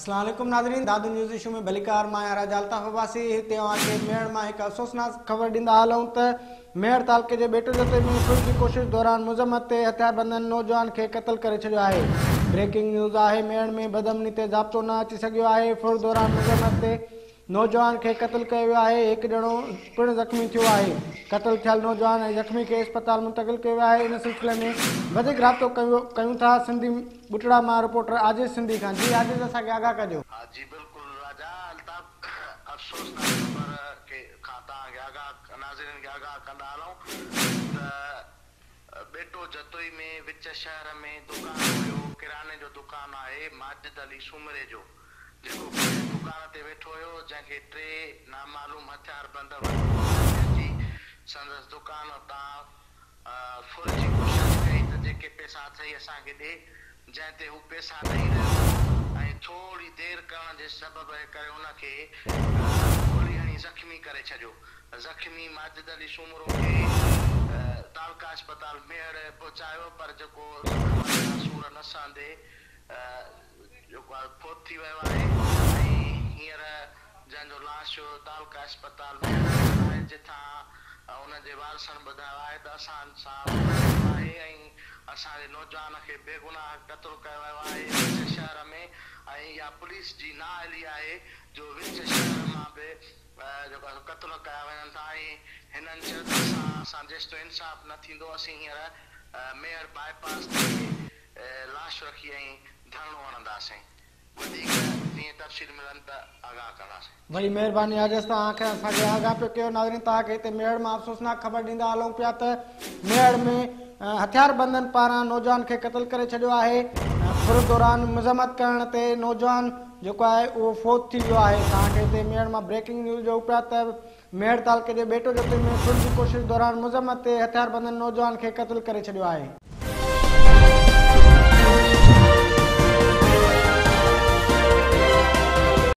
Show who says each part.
Speaker 1: अस्सलाम वालेकुम नाज़रीन, दादू न्यूज़ इशू में भलीकार मां राजा अल्ताफ़ अब्बासी हिते तव्हांखे मेड़ मां हिकु अफ़सोसनाक ख़बर ॾींदा हलूं त मेड़ तालुके जे बेटो जते में फुर जी कोशिश दौरान मुज़म्मत ते हथियारबंदनि नौजवान खे क़त्ल करे छॾियो आहे। ब्रेकिंग न्यूज़ आहे, मेड़ में बदअमनी ते ज़ाब्तो न अची सघियो आहे। फुर दौरान मुज़म्मत ते नौजवान खे क़त्ल कयो वियो आहे। हिकु ॼणो पिणु ज़ख़्मी थियो आहे। क़त्ल थियल नौजवान ऐं ज़ख़्मी खे अस्पताल मुंतक़िल कयो वियो आहे। इन सिलसिले में वधीक राब्तो कयूं था सिंधी बुटड़ा मां रिपोर्टर आजिज़ सिंधी खां। जी आजिज़, असांखे आगाह कजो।
Speaker 2: जी बिल्कुल राजा अल्ताफ़, अफ़सोसनाक ख़बर के खाता आगाह नाज़रीन के आगाह कंदा हलूं त बेटो जतोई में विच शहर में दुकान हुयो, किराने जो दुकान आहे माजिद अली सुमरे जो, जेको दुकान ते वेठो हुयो, जंहिंखे टे नामालूम हथियारबंद जी संदसि दुकान तां फुर जी कोशिश कई त जेके पैसा अथई असांखे ॾे, जंहिं ते हू पैसा ॾेई रहियो ऐं थोड़ी देर करण जे सबब करे उनखे गोली हणी ज़ख़्मी करे छॾियो। ज़ख़्मी माजिद अली सुमरो खे तालका अस्पताल मेड़ पहुचायो, पर जेको सूर नसांदे जेको फोत थी वियो आहे ऐं हींअर जंहिंजो लाश तालका अस्पताल मेड़ आहे, जिथां उनजे वारसनि ॿुधायो आहे त असां सां आहे ऐं असांजे नौजवान खे बेगुनाह क़त्ल कयो वियो आहे विच शहर में। ऐं इहा पुलिस जी नाअहली आहे जो विच शहर मां बि जेको क़त्ल कया वञनि था ऐं हिननि चयो त असां जेसिताईं इंसाफ़ न थींदो असीं हींअर मेयर बाईपास ते लाश रखी ऐं धरणो हणंदासीं। वधीक जीअं तफ़सील मिलनि त आगाह कंदासीं।
Speaker 1: वरी महिरबानी आजिज़, तव्हांखे असांखे आगाह पियो कयो। नाज़रीन, तव्हांखे हिते मेड़ मां अफ़सोसनाक ख़बर ॾींदा हलूं पिया त मेड़ में हथियारबंदनि पारां नौजवान खे क़त्ल करे छॾियो आहे। फुर दौरान मुज़म्मत करण ते नौजवान जेको आहे उहो फोत थी वियो आहे। तव्हांखे हिते मेड़ मां ब्रेकिंग न्यूज़ ॾियो पिया त मेड़ तालुके जे बेटो जते में फुर जी कोशिश दौरान मुज़म्मत ते हथियारबंदनि नौजवान खे क़त्ल करे छॾियो आहे।